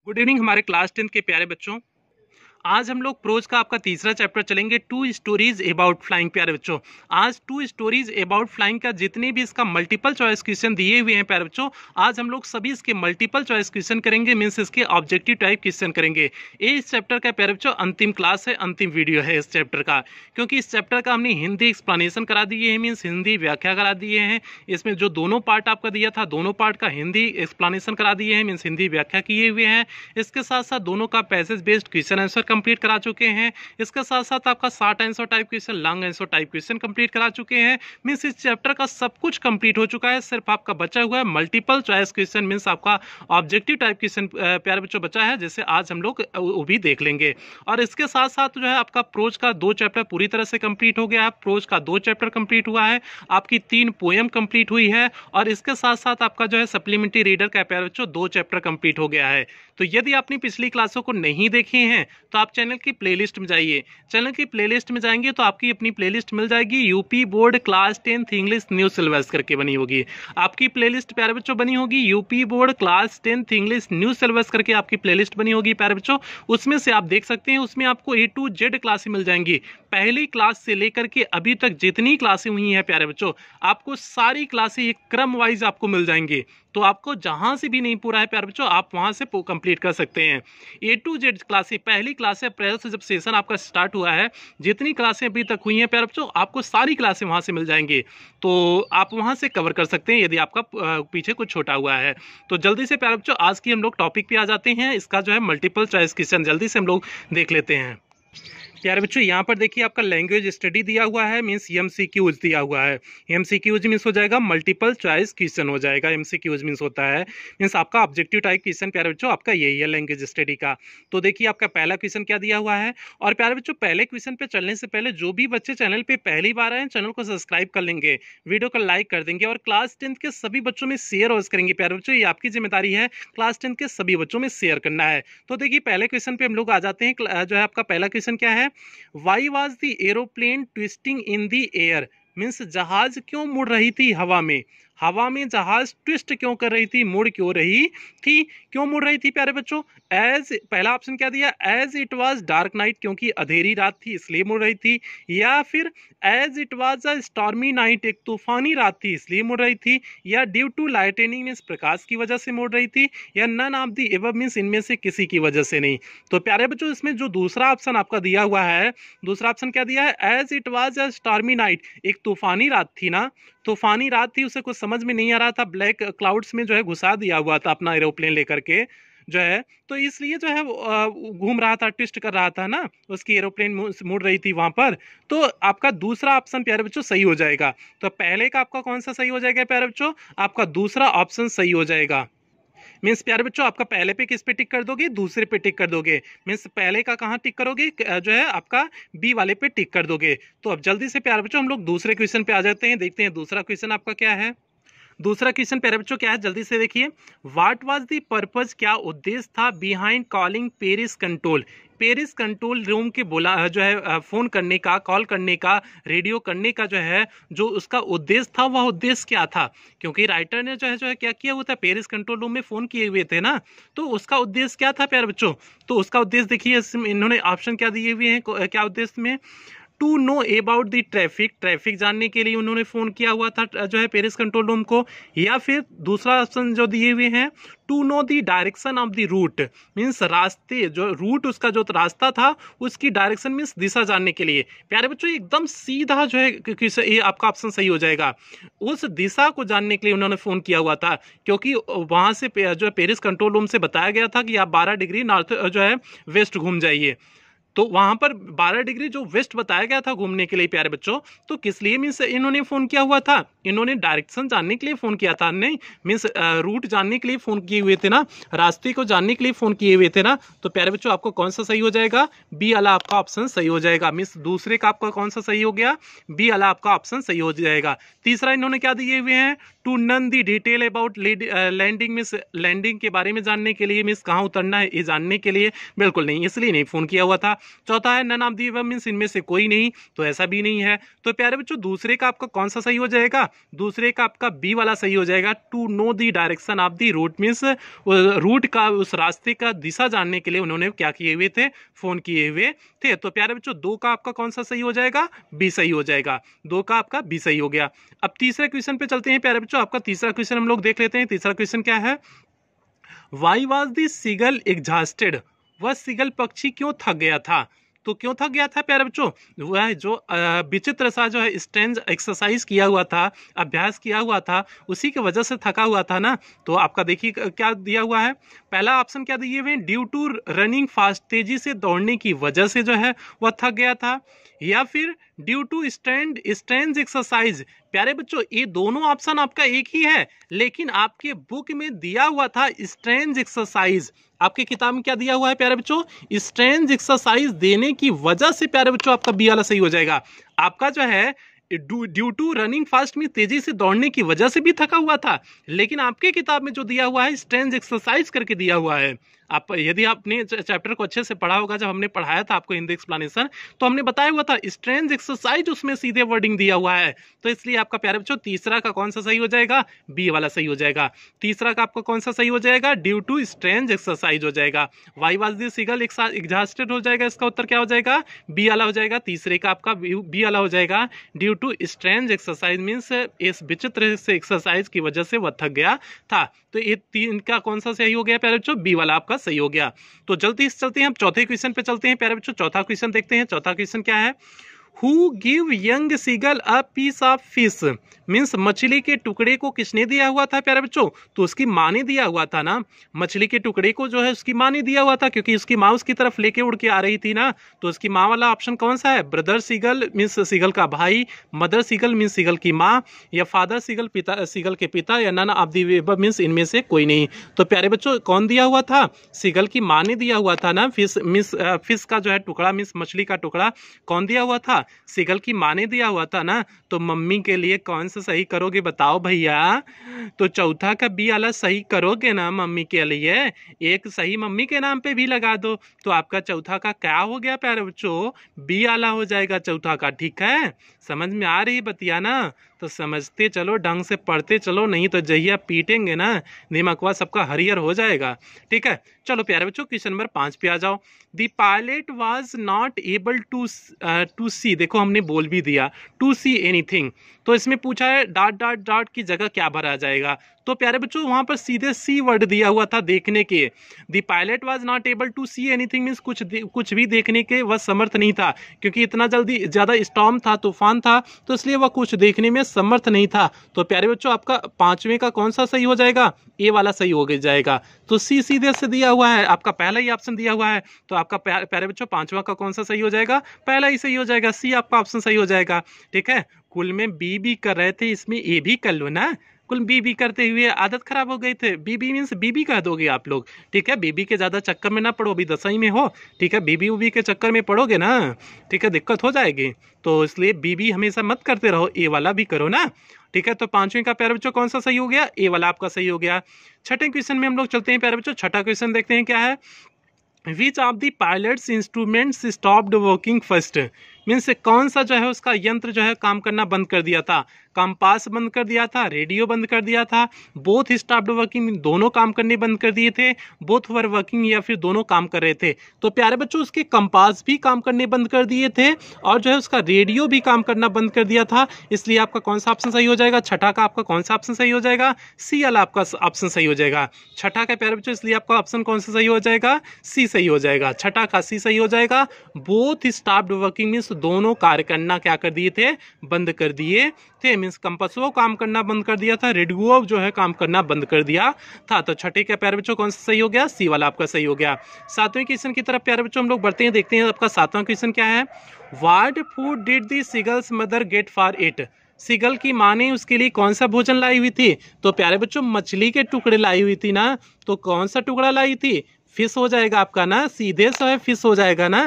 Good evening हमारे class 10 के प्यारे बच्चों। आज हम लोग प्रोज का आपका तीसरा चैप्टर चलेंगे, टू स्टोरीज अबाउट फ्लाइंग। प्यारे बच्चों, आज टू स्टोरीज अबाउट फ्लाइंग का जितने भी इसका मल्टीपल चॉइस क्वेश्चन दिए हुए हैं प्यारे बच्चों, आज हम लोग सभी इसके मल्टीपल चॉइस क्वेश्चन करेंगे, मीन्स इसके ऑब्जेक्टिव टाइप क्वेश्चन करेंगे। ये इस चैप्टर का प्यारे बच्चों अंतिम क्लास है, अंतिम वीडियो है इस चैप्टर का, क्योंकि इस चैप्टर का हमने हिंदी एक्सप्लेनेशन करा दिए है, मीन्स हिंदी व्याख्या करा दिए हैं। इसमें जो दोनों पार्ट आपका दिया था, दोनों पार्ट का हिंदी एक्सप्लेनेशन करा दिए हैं, मीन्स हिंदी व्याख्या किए हुए हैं। इसके साथ साथ दोनों का passage based question answer complete करा चुके हैं। इसके साथ साथ आपका short answer type question, long answer type question complete करा चुके हैं। मींस इस चैप्टर का सब कुछ कंप्लीट हो चुका है, सिर्फ आपका बचा हुआ है मल्टीपल चॉइस क्वेश्चन, मींस आपका ऑब्जेक्टिव टाइप क्वेश्चन प्यारे बच्चों बचा है, जैसे आज हम लोग वो भी देख लेंगे। और इसके साथ साथ जो है आपका प्रोज का 2 चैप्टर पूरी तरह से कंप्लीट हो गया है। प्रोज का 2 चैप्टर कंप्लीट हुआ है, आपकी 3 पोएम कंप्लीट हुई है, और इसके साथ साथ आपका जो है सप्लीमेंट्री रीडर का प्यारे बच्चों 2 चैप्टर कंप्लीट हो गया है। तो यदि आपने पिछली क्लासों को नहीं देखी हैं तो आप चैनल की प्लेलिस्ट में जाइए। चैनल की प्लेलिस्ट में जाएंगे तो आपकी अपनी प्लेलिस्ट मिल जाएगी, UP board class 10 English new syllabus करके बनी होगी। आपकी प्लेलिस्ट प्यारे बच्चों बनी होगी UP board class 10 English new syllabus करके आपकी प्लेलिस्ट बनी होगी प्यारे बच्चों। उसमें से आप देख सकते हैं, उसमें आपको A to Z क्लासें मिल जाएंगी, पहली क्लास से लेकर के अभी तक जितनी क्लासें हुई हैं प्यारे बच्चों, आपको सारी क्लासें एक क्रम वाइज आपको मिल जाएंगी। तो आपको जहां से भी नहीं पूरा है प्यारे बच्चों, आप वहां से कंप्लीट कर सकते हैं। A to Z क्लासें, पहली क्लास से अप्रैल से जब सेशन आपका स्टार्ट हुआ है, जितनी क्लासें अभी तक हुई हैं प्यारे बच्चों, आपको सारी क्लासें वहां से मिल जाएंगी। तो आप वहां से कवर कर सकते हैं यदि आपका पीछे कुछ छोटा हुआ है। तो जल्दी से प्यारे बच्चों आज की हम लोग टॉपिक पे आ जाते हैं। इसका जो है मल्टीपल चॉइस क्वेश्चन जल्दी से हम लोग देख लेते हैं। प्यारे बच्चों यहाँ पर देखिए आपका लैंग्वेज स्टडी दिया हुआ है, मीन्स एमसीक्यूज दिया हुआ है। एमसीक्यूज मीन्स हो जाएगा मल्टीपल चॉइस क्वेश्चन हो जाएगा। एमसीक्यूज मीन्स होता है मीन्स आपका ऑब्जेक्टिव टाइप क्वेश्चन प्यारे बच्चों आपका यही है लैंग्वेज स्टडी का। तो देखिए आपका पहला क्वेश्चन क्या दिया हुआ है। और प्यारे बच्चों पहले क्वेश्चन पे चलने से पहले जो भी बच्चे चैनल पे पहली बार आए चैनल को सब्सक्राइब कर लेंगे, वीडियो को लाइक कर देंगे, और क्लास 10 के सभी बच्चों में शेयर और करेंगे प्यारे बच्चों, ये आपकी जिम्मेदारी है, क्लास 10 के सभी बच्चों में शेयर करना है। तो देखिए पहले क्वेश्चन पे हम लोग आ जाते हैं। जो है आपका पहला क्वेश्चन क्या है, why was the aeroplane twisting in the air? Means जहाज क्यों मुड़ रही थी हवा में। हवा में जहाज ट्विस्ट क्यों कर रही थी, मुड़ क्यों रही थी, क्यों मुड़ रही थी प्यारे बच्चों। एज पहला ऑप्शन क्या दिया, as it was dark night, क्योंकि अंधेरी रात थी इसलिए मुड़ रही थी, या फिर as it was a stormy night, एक तूफानी रात थी इसलिए मुड़ रही थी, या ड्यू टू लाइटनिंग मीन्स प्रकाश की वजह से मुड़ रही थी, या none of the above means इनमें से किसी की वजह से नहीं। तो प्यारे बच्चों इसमें जो दूसरा ऑप्शन आपका दिया हुआ है, दूसरा ऑप्शन क्या दिया है, as it was a stormy night, एक तूफानी रात थी ना, तूफानी रात थी, उसे कुछ समझ में नहीं आ रहा था, ब्लैक क्लाउड्स में जो है घुसा दिया हुआ था अपना एरोप्लेन लेकर के जो है, तो इसलिए जो है घूम रहा था, ट्विस्ट कर रहा था ना, उसकी एरोप्लेन मुड़ रही थी वहां पर। तो आपका दूसरा ऑप्शन प्यारे बच्चों सही हो जाएगा। तो पहले का आपका कौन सा सही हो जाएगा प्यारे बच्चों, आपका दूसरा ऑप्शन सही हो जाएगा। मीन्स प्यारे बच्चों आपका पहले पे किस पे टिक कर दोगे, दूसरे पे टिक कर दोगे। मीन्स पहले का कहाँ टिक करोगे, जो है आपका बी वाले पे टिक कर दोगे। तो अब जल्दी से प्यारे बच्चों हम लोग दूसरे क्वेश्चन पे आ जाते हैं, देखते हैं दूसरा क्वेश्चन आपका क्या है। दूसरा क्वेश्चन प्यारे बच्चों क्या है, जल्दी से देखिए। व्हाट वाज द पर्पस, क्या उद्देश्य था, behind calling Paris control, Paris control room के बोला जो है फोन करने का, कॉल करने का, रेडियो करने का जो है जो उसका उद्देश्य था, वह उद्देश्य क्या था। क्योंकि राइटर ने जो है क्या किया हुआ था, पेरिस कंट्रोल रूम में फोन किए हुए थे ना, तो उसका उद्देश्य क्या था प्यारे बच्चों। तो उसका उद्देश्य देखिए इन्होंने ऑप्शन क्या दिए हुए हैं, क्या उद्देश्य में, to know about the traffic, traffic जानने के लिए उन्होंने फोन किया हुआ था जो है पेरिस कंट्रोल रूम को, या फिर दूसरा ऑप्शन जो दिए हुए हैं, to know the direction of the route, means रास्ते जो रूट उसका जो रास्ता था उसकी डायरेक्शन मीन्स दिशा जानने के लिए। प्यारे बच्चों एकदम सीधा जो है ये आपका ऑप्शन सही हो जाएगा, उस दिशा को जानने के लिए उन्होंने फोन किया हुआ था, क्योंकि वहां से जो है पेरिस कंट्रोल रूम से बताया गया था कि आप 12 डिग्री नॉर्थ जो है वेस्ट घूम जाइए। तो वहां पर 12 डिग्री जो वेस्ट बताया गया था घूमने के लिए प्यारे बच्चों, तो किस लिए मीन्स इन्होंने फोन किया हुआ था, इन्होंने डायरेक्शन जानने के लिए फोन किया था, नहीं मीन्स रूट जानने के लिए फोन किए हुए थे ना, रास्ते को जानने के लिए फोन किए हुए थे ना। तो प्यारे बच्चों आपको कौन सा सही हो जाएगा, बी वाला आपका ऑप्शन सही हो जाएगा। मीन्स दूसरे का आपका कौन सा सही हो गया, बी वाला आपका ऑप्शन सही हो जाएगा। तीसरा इन्होंने क्या दिए हुए हैं, to none the detail about landing means landing के बारे में जानने के लिए, मीन्स कहाँ उतरना है ये जानने के लिए, बिल्कुल नहीं, इसलिए नहीं फोन किया हुआ था। चौथा है none of the above means इनमें से कोई नहीं, तो ऐसा भी नहीं है। तो प्यारे बच्चों दूसरे का आपका कौन सा सही हो जाएगा, दूसरे का आपका बी वाला सही हो जाएगा। To know the direction of the route means route का, उस रास्ते का दिशा जानने के लिए उन्होंने क्या किए हुए थे, फोन किए हुए थे। तो प्यारे बच्चों दो का आपका कौन सा सही हो जाएगा, बी सही हो जाएगा, दो का आपका बी सही हो गया। अब तीसरे क्वेश्चन पे चलते हैं प्यारे बच्चों। आपका तीसरा क्वेश्चन हम लोग देख लेते हैं। तीसरा क्वेश्चन क्या है, why was the seagull exhausted, वह सीगल पक्षी क्यों थक गया था। तो क्यों थक गया था प्यारे बच्चों, वह जो विचित्र सा जो है स्ट्रेंज एक्सरसाइज किया हुआ था, अभ्यास किया हुआ था, उसी की वजह से थका हुआ था ना। तो आपका देखिए क्या दिया हुआ है, पहला ऑप्शन क्या दिए हुए हैं, ड्यू टू रनिंग फास्ट, तेजी से दौड़ने की वजह से जो है वह थक गया था, या फिर ड्यू टू स्ट्रेंज एक्सरसाइज। प्यारे बच्चों ये दोनों ऑप्शन आपका एक ही है, लेकिन आपके बुक में दिया हुआ था स्ट्रेंज एक्सरसाइज। आपकी किताब में क्या दिया हुआ है प्यारे बच्चों, स्ट्रेंज एक्सरसाइज देने की वजह से प्यारे बच्चों आपका बी वाला सही हो जाएगा। आपका जो है ड्यू टू रनिंग फास्ट में तेजी से दौड़ने की वजह से भी थका हुआ था, लेकिन आपके किताब में जो दिया हुआ है स्ट्रेंज एक्सरसाइज करके दिया हुआ है। आप यदि आपने चैप्टर को अच्छे से पढ़ा होगा, जब हमने पढ़ाया था आपको हिंदी एक्सप्लेनेशन, तो हमने बताया हुआ था स्ट्रेंज एक्सरसाइज उसमें सीधे वर्डिंग दिया हुआ है। तो इसलिए आपका प्यारे बच्चों तीसरा का कौन सा सही हो जाएगा, बी वाला सही हो जाएगा। तीसरा का आपका कौन सा सही हो जाएगा, ड्यू टू स्ट्रेंज एक्सरसाइज हो जाएगा। Why was the seagull exhausted हो जाएगा, इसका उत्तर क्या हो जाएगा, बी वाला हो जाएगा। तीसरे का आपका बी वाला हो जाएगा, due to strange exercise means इस विचित्र से एक्सरसाइज की वजह से वह थक गया था। तो ये तीन का कौन सा सही हो गया प्यारे बच्चों, बी वाला आपका सही हो गया। तो जल्दी से चलते हैं हम चौथे क्वेश्चन पे चलते हैं प्यारे बच्चों। चौथा क्वेश्चन देखते हैं। चौथा क्वेश्चन क्या है, who give young seagull a piece of fish, means मछली के टुकड़े को किसने दिया हुआ था प्यारे बच्चों, तो उसकी माँ ने दिया हुआ था ना। मछली के टुकड़े को जो है उसकी माँ ने दिया हुआ था, क्योंकि उसकी माँ उसकी तरफ लेके उड़ के आ रही थी ना। तो उसकी माँ वाला ऑप्शन कौन सा है, ब्रदर सीगल मीन्स सीगल का भाई, मदर सीगल मीन्स सीगल की माँ, या फादर सीगल पिता सीगल के पिता, या none of the above means इनमें से कोई नहीं। तो प्यारे बच्चों कौन दिया हुआ था, सीगल की माँ ने दिया हुआ था ना। फिश मीन्स फिश का जो है टुकड़ा मीन्स मछली का टुकड़ा कौन दिया हुआ था, सीगल की माँ ने दिया हुआ था ना। तो मम्मी के लिए कौन सा सही करोगे बताओ भैया, तो चौथा का बी वाला सही करोगे ना मम्मी के लिए, एक सही मम्मी के नाम पे भी लगा दो। तो आपका चौथा का क्या हो गया प्यारे बच्चों, बी वाला हो जाएगा चौथा का। ठीक है, समझ में आ रही बतिया ना, तो समझते चलो, ढंग से पढ़ते चलो, नहीं तो जहिया पीटेंगे ना दिमागवा सबका हरियर हो जाएगा। ठीक है, चलो प्यारे बच्चों क्वेश्चन नंबर 5 पे आ जाओ। The pilot was not able to see, देखो हमने बोल भी दिया टू सी एनीथिंग, तो इसमें पूछा है डॉट डॉट डॉट की जगह क्या भरा जाएगा। तो प्यारे बच्चों वहां पर सीधे सी वर्ड दिया हुआ था देखने के। The pilot was not able to see anything means कुछ भी देखने के वह समर्थ नहीं था, क्योंकि इतना जल्दी ज्यादा स्टॉर्म था, तूफान था, तो इसलिए वह कुछ देखने में समर्थ नहीं था। तो प्यारे बच्चों आपका पांचवें का कौन सा सही हो जाएगा, ए वाला सही हो जाएगा। तो सी सीधे से दिया हुआ है, आपका पहला ही ऑप्शन दिया हुआ है, तो आपका प्यारे बच्चों पांचवा का कौन सा सही हो जाएगा, पहला ही सही हो जाएगा, सी आपका ऑप्शन सही हो जाएगा। ठीक है, कुल में बी भी कर रहे थे, इसमें ए भी कर लो ना, कुल बीबी करते हुए आदत खराब हो गई थे, बीबी मीन्स बीबी कह दोगे आप लोग। ठीक है, बीबी के ज्यादा चक्कर में ना पड़ो, अभी 10वीं में हो। ठीक है, बीबी उबी के चक्कर में पड़ोगे ना, ठीक है, दिक्कत हो जाएगी। तो इसलिए बीबी हमेशा मत करते रहो, ए वाला भी करो ना। ठीक है, तो पांचवें का प्यारे बच्चों कौन सा सही हो गया, ए वाला आपका सही हो गया। छठे क्वेश्चन में हम लोग चलते हैं प्यारे बच्चों। छठा क्वेश्चन देखते हैं क्या है, which of the pilots instruments stopped working first, means कौन सा जो है उसका यंत्र जो है काम करना बंद कर दिया था, कंपास बंद कर दिया था, रेडियो बंद कर दिया था, बोथ स्टॉप्ड वर्किंग दोनों काम करने बंद कर दिए थे, बोथ वर वर्किंग या फिर दोनों काम कर रहे थे। तो प्यारे बच्चों उसके कंपास भी काम करने बंद कर दिए थे और जो है उसका रेडियो भी काम करना बंद कर दिया था। इसलिए आपका कौन सा ऑप्शन सही हो जाएगा, छठा का आपका कौन सा ऑप्शन सही हो जाएगा, सी वाला आपका ऑप्शन सही हो जाएगा। छठा का प्यारे बच्चों इसलिए आपका ऑप्शन कौन सा सही हो जाएगा, सी सही हो जाएगा, छठा का सी सही हो जाएगा। बोथ स्टॉप्ड वर्किंग मीन्स दोनों कार्य करना क्या कर दिए थे, बंद कर दिए थे, मीन्स कंपासो काम करना बंद कर दिया था, रेडियो जो है काम करना बंद कर दिया था। तो छठे के प्यारे बच्चों कौन सा सही हो गया, सी वाला आपका सही हो गया। सातवें क्वेश्चन की तरफ प्यारे बच्चों हम लोग बढ़ते हैं, देखते हैं आपका सातवां क्वेश्चन क्या है, what food did the seagull's mother get for it, seagull की माँ ने उसके लिए कौन सा भोजन लाई हुई थी। तो प्यारे बच्चों मछली के टुकड़े लाई हुई थी ना, तो कौन सा टुकड़ा लाई थी, फिश हो जाएगा आपका ना, सीधे से है फिश हो जाएगा ना।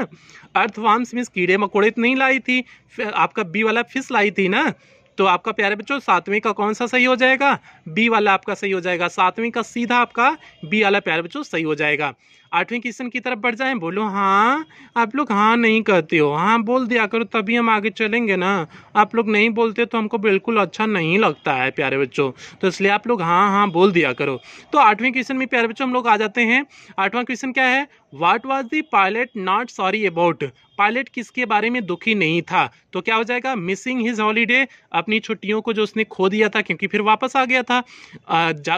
अर्थवर्म्स मीन्स कीड़े मकोड़े नहीं लाई थी, आपका बी वाला फिश लाई थी ना। तो आपका प्यारे बच्चों 7वीं का कौन सा सही हो जाएगा? बी वाला आपका सही हो जाएगा। 7वीं का सीधा आपका बी वाला प्यारे बच्चों सही हो जाएगा। 8वें क्वेश्चन की तरफ बढ़ जाएं। बोलो हाँ। आप लोग हाँ नहीं कहते हो, हाँ बोल दिया करो तभी हम आगे चलेंगे ना। आप लोग नहीं बोलते तो हमको बिल्कुल अच्छा नहीं लगता है प्यारे बच्चों, तो इसलिए आप लोग हाँ हाँ बोल दिया करो। तो 8वें क्वेश्चन में प्यारे बच्चों हम लोग आ जाते हैं। 8वां क्वेश्चन क्या है? What was the pilot not sorry about? Pilot किसके बारे में दुखी नहीं था? तो क्या हो जाएगा? मिसिंग हिज हॉलीडे, अपनी छुट्टियों को जो उसने खो दिया था क्योंकि फिर वापस आ गया था,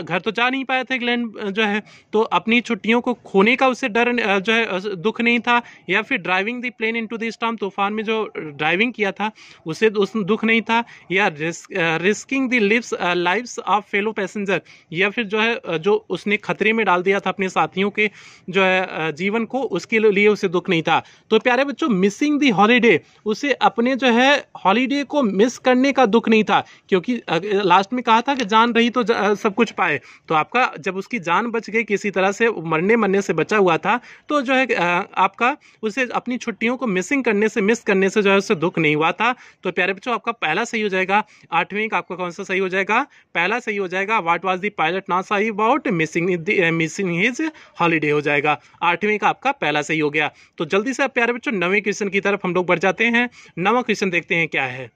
घर तो जा नहीं पाया था इंग्लैंड जो है, तो अपनी छुट्टियों को खोने का उसे डर जो है दुख नहीं था। या फिर driving the plane into the storm, तूफान में जो ड्राइविंग किया था उसे दुख नहीं था। या risking the lives of fellow passenger, या फिर जो है जो उसने खतरे में डाल दिया था अपने साथियों के जो है जीवन को, उसके लिए उसे दुख नहीं था। तो प्यारे बच्चों मिसिंग दी हॉलीडे, उसे अपने जो है हॉलीडे को मिस करने का दुख नहीं था, क्योंकि लास्ट में कहा था कि जान रही तो सब कुछ पाए। तो आपका जब उसकी जान बच गई, किसी तरह से मरने से बचा हुआ था, तो जो है आपका उसे अपनी छुट्टियों को मिस करने से जो है उससे दुख नहीं हुआ था। तो प्यारे बच्चों आपका पहला सही हो जाएगा। 8वें का आपका कौन सा सही हो जाएगा? पहला सही हो जाएगा। What was the pilot not sorry about? Missing his holiday हो जाएगा। 8वें का आपका पहला सही हो गया। तो जल्दी से प्यारे बच्चों 9वें क्वेश्चन की तरफ हम लोग बढ़ जाते हैं। 9वां क्वेश्चन देखते हैं क्या है।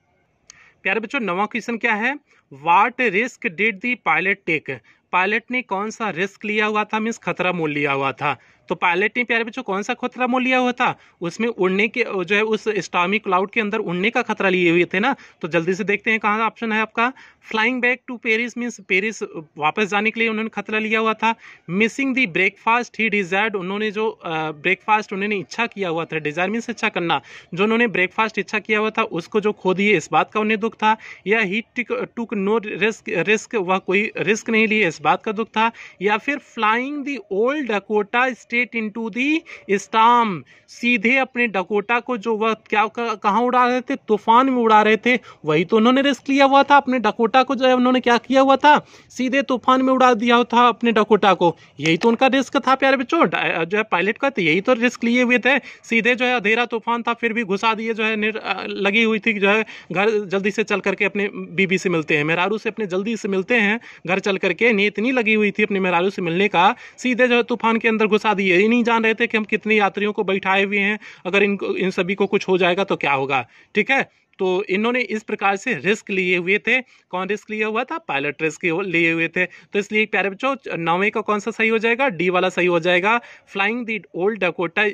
प्यारे बच्चों 9वां क्वेश्चन क्या है? What risk did the pilot take? Pilot ने कौन सा रिस्क लिया हुआ था, मीन्स खतरा मोल लिया हुआ था। तो पायलट ने प्यारे बच्चों कौन सा खतरा मोल लिया हुआ था? उसमें उड़ने के जो है उस स्टॉर्मी क्लाउड के अंदर उड़ने का खतरा लिए हुए थे ना। तो जल्दी से देखते हैं कहाँ ऑप्शन है आपका। Flying back to Paris, means Paris वापस जाने के लिए उन्होंने खतरा लिया हुआ था। Missing the breakfast he desired, उन्होंने जो ब्रेकफास्ट उन्होंने इच्छा किया हुआ था, डिजायर मीन्स इच्छा करना, जो उन्होंने ब्रेकफास्ट इच्छा किया हुआ था उसको जो खो दिए, इस बात का उन्हें दुख था। या ही टुक नो रिस्क, वह कोई रिस्क नहीं लिए, इस बात का दुख था। या फिर flying the old Dakota state into the storm, सीधे अपने डकोटा को जो वह क्या कहाँ उड़ा रहे थे? तूफान में उड़ा रहे थे, वही तो उन्होंने रिस्क लिया हुआ था। अपने डकोटा को जो है उन्होंने क्या किया हुआ था? सीधे तूफान में उड़ा दिया था अपने डकोटा को, यही तो उनका रिस्क था प्यारे बच्चों जो है पायलट का, तो यही तो रिस्क लिए हुए थे। सीधे जो है अंधेरा तूफान था फिर भी घुसा दिए, जो है लगी हुई थी जो है घर जल्दी से चल करके अपने बीबी से मिलते हैं, मेहरारू से अपने जल्दी से मिलते हैं घर चल करके, नीयत इतनी लगी हुई थी अपने मेहरारू से मिलने का, सीधे जो है तूफान के अंदर घुसा दिए। ये नहीं जान रहे थे कि हम कितने यात्रियों को बैठाए हुए हैं, अगर इन सभी को कुछ हो जाएगा तो क्या होगा। ठीक है, तो इन्होंने इस प्रकार से रिस्क लिए हुए थे। कौन रिस्क लिया हुआ था? पायलट रिस्क लिए हुए थे। तो इसलिए प्यारे बच्चों 9वें का कौन सा सही हो जाएगा? डी वाला सही हो जाएगा। Flying the old Dakota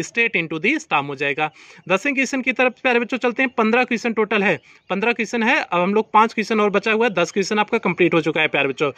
state into the storm हो जाएगा। 10वें क्वेश्चन की तरफ प्यारे बच्चों चलते हैं। 15 क्वेश्चन टोटल है, 15 क्वेश्चन है। अब हम लोग 5 क्वेश्चन और बचा हुआ है, 10 क्वेश्चन आपका कंप्लीट हो चुका है प्यारे बच्चों।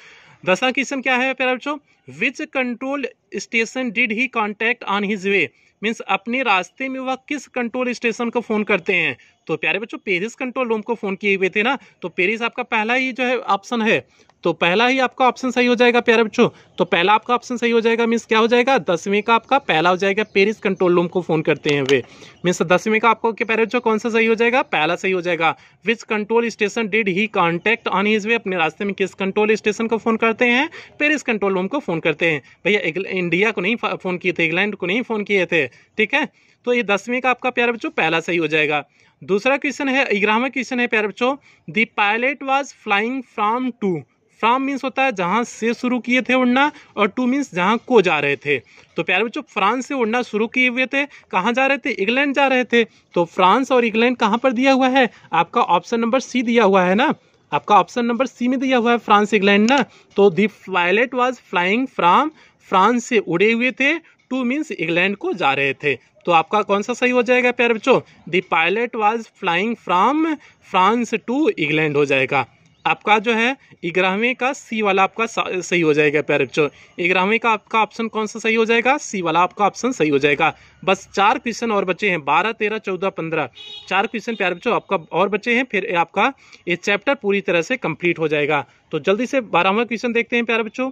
10वां क्वेश्चन क्या है प्यारे बच्चों? Which control station did he contact on his way, means अपने रास्ते में वह किस कंट्रोल स्टेशन को फोन करते हैं? तो प्यारे बच्चों पेरिस कंट्रोल रूम को फोन किए हुए थे ना, तो पेरिस आपका पहला ही जो है ऑप्शन है, तो पहला ही आपका ऑप्शन सही हो जाएगा प्यारे बच्चों। तो पहला आपका ऑप्शन सही हो जाएगा, मीन्स क्या हो जाएगा? 10वें का आपका पहला हो जाएगा, पेरिस कंट्रोल रूम को फोन करते हैं वे, मीन्स 10वें का आपको प्यारे बच्चों कौन सा सही हो जाएगा? पहला सही हो जाएगा। Which control station did he contact on his way, अपने रास्ते में किस कंट्रोल स्टेशन को फोन करते हैं? पेरिस कंट्रोल रूम को फोन करते हैं। भैया इंडिया को नहीं फोन किए थे, इंग्लैंड को नहीं फोन किए थे। ठीक है, तो ये 10वें का आपका प्यारे बच्चों पहला सही हो जाएगा। दूसरा क्वेश्चन है, 11वां क्वेश्चन है प्यारे बच्चों। The pilot was flying from to, from means होता है जहां से शुरू किए थे उड़ना, और टू मीन्स जहां को जा रहे थे। तो प्यारे बच्चों फ्रांस से उड़ना शुरू किए हुए थे, कहां जा रहे थे? इंग्लैंड जा रहे थे। तो फ्रांस और इंग्लैंड कहां पर दिया हुआ है? आपका ऑप्शन नंबर सी दिया हुआ है ना, आपका ऑप्शन नंबर सी में दिया हुआ है फ्रांस इंग्लैंड ना। तो the pilot was flying from, France से उड़े हुए थे, टू मीन्स इंग्लैंड को जा रहे थे। तो आपका कौन सा सही हो जाएगा प्यारे बच्चों? The pilot was flying from France to England हो जाएगा। आपका जो है 11वें का सी वाला आपका सही हो जाएगा प्यारे बच्चों। 11वें का आपका ऑप्शन कौन सा सही हो जाएगा? सी वाला आपका ऑप्शन सही हो जाएगा। बस 4 क्वेश्चन और बचे हैं, 12, 13, 14, 15, 4 क्वेश्चन प्यारे बच्चों आपका और बचे हैं, फिर आपका ये चैप्टर पूरी तरह से कंप्लीट हो जाएगा। तो जल्दी से 12वां क्वेश्चन देखते हैं प्यारे बच्चों।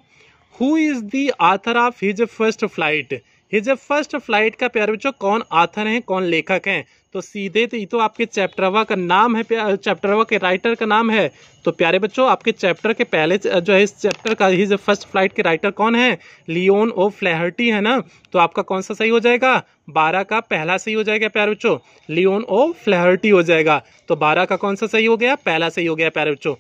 Who is the author of his first flight? His first flight का प्यारे बच्चों कौन आथर हैं, कौन लेखक हैं? तो सीधे तो ये तो आपके चैप्टरवा का नाम है, चैप्टरवा के राइटर का नाम है। तो प्यारे बच्चों आपके चैप्टर के पहले जो है इस चैप्टर का हिज फर्स्ट फ्लाइट के राइटर कौन है? लियोन ओ फ्लैहर्टी है ना। तो आपका कौन सा सही हो जाएगा? 12 का पहला सही हो जाएगा प्यारे बच्चों, लियोन ओ फ्लैहर्टी हो जाएगा। तो 12 का कौन सा सही हो गया? पहला सही हो गया प्यारे बच्चों।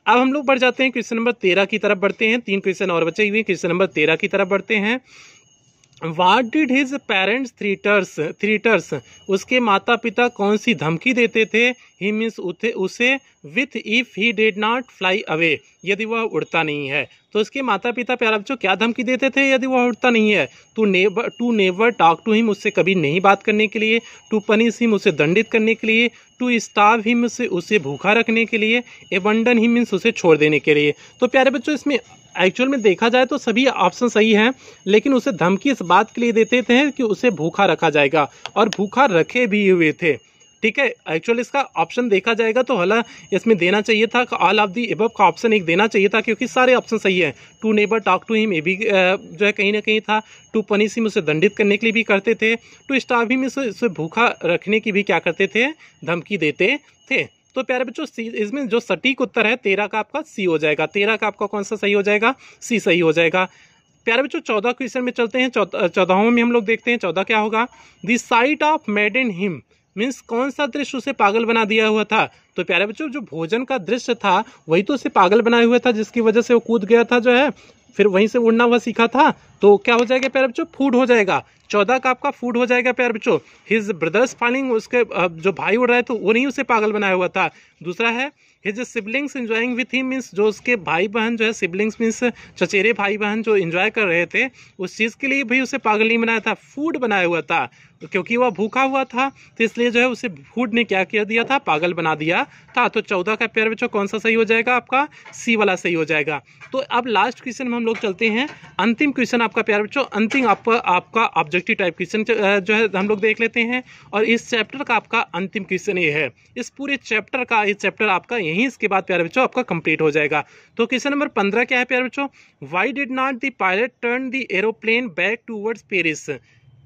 अब हम लोग बढ़ जाते हैं क्वेश्चन नंबर 13 की तरफ बढ़ते हैं। 3 क्वेश्चन और बचे हुए, क्वेश्चन नंबर 13 की तरफ बढ़ते हैं। What did his parents threaters उसके माता पिता कौन सी धमकी देते थे? He means उसे with if he did not fly away, यदि वह उड़ता नहीं है। तो उसके माता पिता प्यारे बच्चों क्या धमकी देते थे यदि वह उड़ता नहीं है? To never talk to him, उससे कभी नहीं बात करने के लिए। टू पनिश हिम, उसे दंडित करने के लिए। टू स्टार्व हिम, उसे भूखा रखने के लिए। एबंडन हिम मीन्स उसे छोड़ देने के लिए। तो प्यारे बच्चों इसमें एक्चुअल में देखा जाए तो सभी ऑप्शन सही हैं, लेकिन उसे धमकी इस बात के लिए देते थे कि उसे भूखा रखा जाएगा, और भूखा रखे भी हुए थे। ठीक है, एक्चुअल इसका ऑप्शन देखा जाएगा तो हला इसमें देना चाहिए था, ऑल ऑफ दी अबव का ऑप्शन एक देना चाहिए था, क्योंकि सारे ऑप्शन सही है। To never talk to him, ये भी जो है कहीं ना कहीं था। टू पनिश हिम, उसे दंडित करने के लिए भी करते थे। टू स्टार्व हिम, उसे भूखा रखने की भी क्या करते थे? धमकी देते थे। तो प्यारे बच्चों इसमें जो सटीक उत्तर है 13 का आपका सी हो जाएगा। 13 का आपका कौन सा सही हो जाएगा? सी सही हो जाएगा। प्यारे बच्चों 14 क्वेश्चन में चलते हैं। 14वें में हम लोग देखते हैं 14 क्या होगा। The sight of maiden him means कौन सा दृश्य उसे पागल बना दिया हुआ था? तो प्यारे बच्चों जो भोजन का दृश्य था वही तो उसे पागल बनाया हुआ था, जिसकी वजह से वो कूद गया था जो है, फिर वहीं से उड़ना हुआ सीखा था। तो क्या हो जाएगा प्यारे बच्चों? फूड हो जाएगा। 14 का आपका फूड हो जाएगा प्यारे बच्चों। हिज ब्रदर्स फॉलिंग, उसके जो भाई उड़ रहे थे वो नहीं उसे पागल बनाया हुआ था। दूसरा है his siblings enjoying with him means जो उसके भाई बहन जो है, सिबलिंग्स मीन्स चचेरे भाई बहन जो एंजॉय कर रहे थे उस चीज़ के लिए भी उसे पागल नहीं बनाया था, फूड बनाया हुआ था। क्योंकि वह भूखा हुआ था तो इसलिए जो है उसे फूड ने क्या किया दिया था? पागल बना दिया था। तो 14 का प्यारे बच्चों कौन सा सही हो जाएगा? आपका सी वाला सही हो जाएगा। तो अब लास्ट क्वेश्चन में हम लोग चलते हैं। अंतिम क्वेश्चन आपका प्यारे बच्चों, अंतिम आपका ऑब्जेक्टिव टाइप क्वेश्चन जो है हम लोग देख लेते हैं। और इस चैप्टर का आपका अंतिम क्वेश्चन ये है। इस पूरे चैप्टर का ये चैप्टर आपका यहीं इसके बाद प्यारे बच्चों आपका कंप्लीट हो जाएगा। तो क्वेश्चन नंबर 15 क्या है प्यारे बच्चों? Why did not the pilot turn the aeroplane back towards Paris?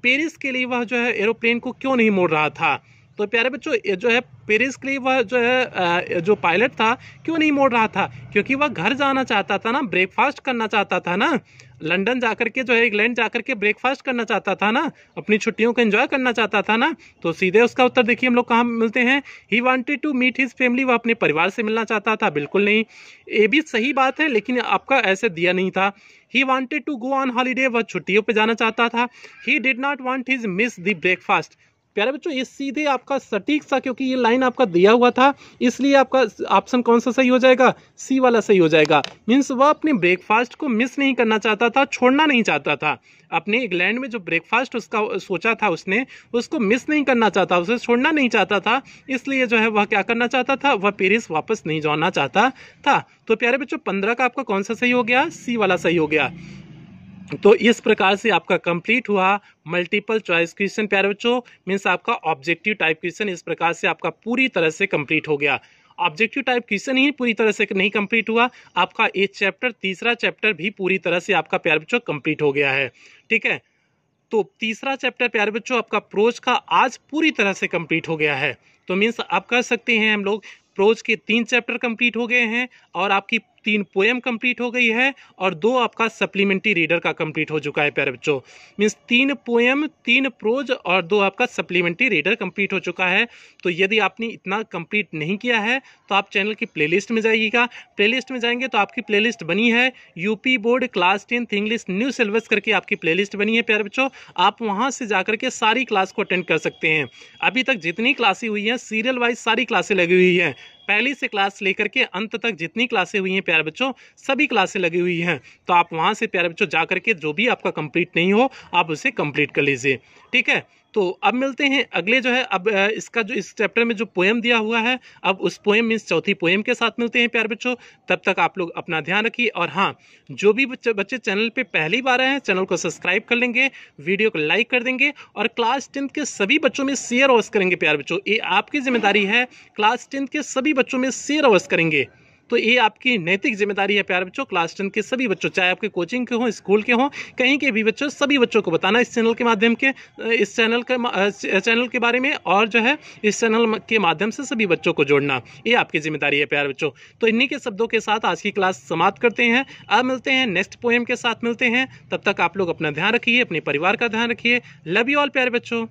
Paris के लिए वह जो है एरोप्लेन को क्यों नहीं मोड़ रहा था? तो प्यारे बच्चों ये जो है पेरिस के लिए वह जो है जो पायलट था क्यों नहीं मोड़ रहा था? क्योंकि वह घर जाना चाहता था ना, ब्रेकफास्ट करना चाहता था ना, लंदन जाकर के जो है इंग्लैंड जाकर के ब्रेकफास्ट करना चाहता था ना, अपनी छुट्टियों को एंजॉय करना चाहता था ना। तो सीधे उसका उत्तर देखिए हम लोग कहाँ मिलते हैं। He wanted to meet his family, वह अपने परिवार से मिलना चाहता था। बिल्कुल नहीं, ये भी सही बात है लेकिन आपका ऐसे दिया नहीं था। He wanted to go on holiday, वह छुट्टियों पे जाना चाहता था। He did not want his miss the breakfast. प्यारे बच्चों ये सीधे आपका सटीक सा, क्योंकि ये लाइन आपका दिया हुआ था इसलिए आपका ऑप्शन कौन सा सही हो जाएगा? सी वाला सही हो जाएगा। मीन्स वह अपने ब्रेकफास्ट को मिस नहीं करना चाहता था, छोड़ना नहीं चाहता था। अपने इंग्लैंड में जो ब्रेकफास्ट उसका सोचा था उसने, उसको मिस नहीं करना चाहता, उसे छोड़ना नहीं चाहता था। इसलिए जो है वह क्या करना चाहता था? वह पेरिस वापस नहीं जाना चाहता था। तो प्यारे बच्चों 15 का आपका कौन सा सही हो गया? सी वाला सही हो गया। तो इस प्रकार से आपका कंप्लीट हुआ मल्टीपल चॉइस क्वेश्चन प्यारे बच्चों, मीन्स आपका ऑब्जेक्टिव टाइप क्वेश्चन इस प्रकार से आपका पूरी तरह से कंप्लीट हो गया। ऑब्जेक्टिव टाइप क्वेश्चन ही पूरी तरह से नहीं कंप्लीट हुआ, आपका ये चैप्टर तीसरा चैप्टर भी पूरी तरह से आपका प्यारे बच्चों कंप्लीट हो गया है। ठीक है, तो तीसरा चैप्टर प्यारे बच्चों आपका प्रोज का आज पूरी तरह से कंप्लीट हो गया है। तो मीन्स आप कह सकते हैं हम लोग प्रोज के 3 चैप्टर कंप्लीट हो गए हैं और आपकी 3 पोएम कंप्लीट हो गई है और 2 आपका सप्लीमेंट्री रीडर का कंप्लीट हो चुका है प्यारे बच्चों। मीन्स 3 पोएम, 3 प्रोज और 2 आपका सप्लीमेंट्री रीडर कंप्लीट हो चुका है। तो यदि आपने इतना कंप्लीट नहीं किया है तो आप चैनल की प्लेलिस्ट में जाइएगा। प्लेलिस्ट में जाएंगे तो आपकी प्लेलिस्ट बनी है UP board class 10 English new syllabus करके आपकी प्लेलिस्ट बनी है प्यारे बच्चों। आप वहां से जाकर के सारी क्लास को अटेंड कर सकते हैं। अभी तक जितनी क्लासें हुई हैं सीरियल वाइज सारी क्लासें लगी हुई हैं, पहली से क्लास लेकर के अंत तक जितनी क्लासें हुई हैं प्यारे बच्चों सभी क्लासें लगी हुई हैं। तो आप वहां से प्यारे बच्चों जाकर के जो भी आपका कंप्लीट नहीं हो आप उसे कंप्लीट कर लीजिए। ठीक है, तो अब मिलते हैं अगले जो है अब इसका जो इस चैप्टर में जो पोएम दिया हुआ है अब उस पोएम मीन्स चौथी पोएम के साथ मिलते हैं प्यारे बच्चों। तब तक आप लोग अपना ध्यान रखिए और हाँ, जो भी बच्चे चैनल पे पहली बार आए हैं चैनल को सब्सक्राइब कर लेंगे, वीडियो को लाइक कर देंगे और क्लास 10 के सभी बच्चों में शेयर अवश्य करेंगे प्यारे बच्चों। ये आपकी जिम्मेदारी है, क्लास 10 के सभी बच्चों में शेयर अवश्य करेंगे। तो ये आपकी नैतिक जिम्मेदारी है प्यारे बच्चों, क्लास 10 के सभी बच्चों, चाहे आपके कोचिंग के हों, स्कूल के हों, कहीं के भी बच्चों, सभी बच्चों को बताना इस चैनल के माध्यम के इस चैनल के बारे में, और जो है इस चैनल के माध्यम से सभी बच्चों को जोड़ना, ये आपकी जिम्मेदारी है प्यारे बच्चों। तो इन्हीं के शब्दों के साथ आज की क्लास समाप्त करते हैं। अब मिलते हैं नेक्स्ट पोएम के साथ मिलते हैं, तब तक आप लोग अपना ध्यान रखिए, अपने परिवार का ध्यान रखिए। लव यू ऑल प्यारे बच्चों।